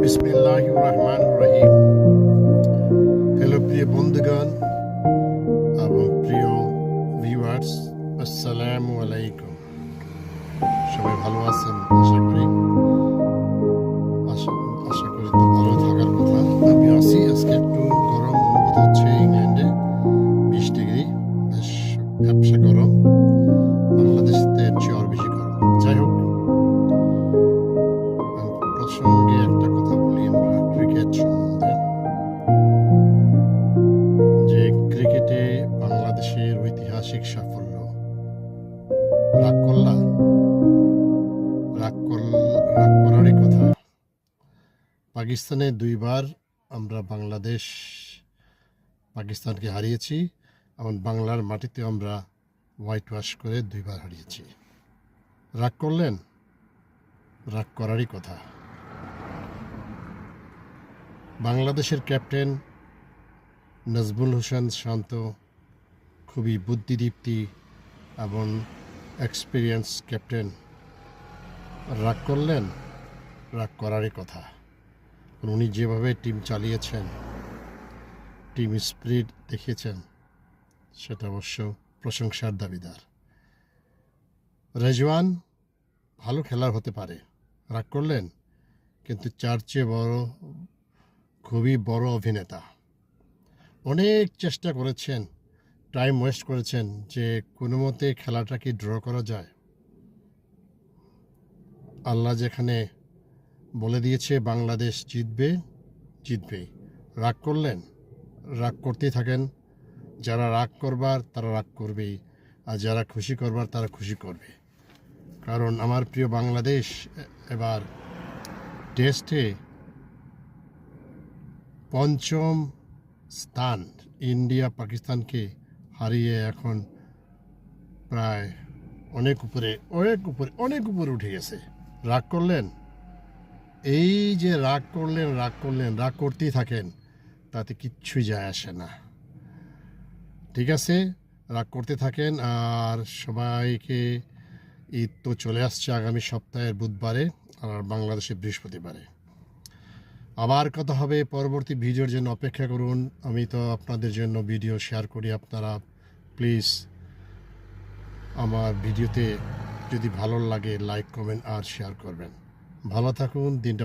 বিসমিল্লাহির রহমানির রহিম। হ্যালো প্রিয় বন্ধুগণ এবং প্রিয় ভিউয়ার্স, আসসালামু আলাইকুম। সবাই ভালো আছেন আশা করি। আশা করি তো ভালো থাকার কথা। আমি আছি। আজকে একটু গরম অনুভূত হচ্ছে ইংল্যান্ডে, 20 ডিগ্রি, বেশ ভ্যাপসা গরম। বাংলাদেশতে এর চেয়ে আর বেশি গরম। যাই হোক, প্রসঙ্গে একটা কথা বলি আমরা ক্রিকেট সম্বন্ধে, যে ক্রিকেটে বাংলাদেশের ঐতিহাসিক সাফল্য। রাগ করলা? রাগ করারই কথা। পাকিস্তানে 2বার আমরা পাকিস্তানকে হারিয়েছি এবং বাংলার মাটিতে আমরা হোয়াইট ওয়াশ করে 2বার হারিয়েছি। রাগ করলেন? রাগ করারই কথা। বাংলাদেশের ক্যাপ্টেন নাজমুল হোসেন শান্ত খুবই বুদ্ধিদীপ্তি এবং এক্সপিরিয়েন্স ক্যাপ্টেন। রাগ করলেন? রাগ করারই কথা। উনি যেভাবে টিম চালিয়েছেন, টিম স্পিরিট দেখিয়েছেন, সেটা অবশ্য প্রশংসার দাবিদার। রেজওয়ান ভালো খেলার হতে পারে, রাগ করলেন, কিন্তু তার চেয়ে খুবই বড় অভিনেতা। অনেক চেষ্টা করেছেন, টাইম ওয়েস্ট করেছেন যে কোনো মতে খেলাটাকে ড্র করা যায়। আল্লাহ যেখানে বলে দিয়েছে বাংলাদেশ জিতবেই। রাগ করলেন? রাগ করতেই থাকেন। যারা রাগ করবার তারা রাগ করবেই, আর যারা খুশি করবার তারা খুশি করবে। কারণ আমার প্রিয় বাংলাদেশ এবার টেস্টে 5ম স্থান, ইন্ডিয়া পাকিস্তানকে হারিয়ে এখন প্রায় অনেক উপরে উঠে গেছে। রাগ করলেন? এই যে রাগ করতেই থাকেন, তাতে কিচ্ছুই যায় আসে না। ঠিক আছে, রাগ করতে থাকেন। আর সবাইকে ঈদ তো চলে আসছে আগামী সপ্তাহের বুধবারে আর বাংলাদেশে বৃহস্পতিবারে। আবার কথা হবে। পরবর্তী ভিডিওর জন্য অপেক্ষা করুন। আমি তো আপনাদের জন্য ভিডিও শেয়ার করি। আপনারা প্লিজ আমার ভিডিওতে যদি ভালো লাগে লাইক, কমেন্ট আর শেয়ার করবেন। ভালো থাকুন। দিনটা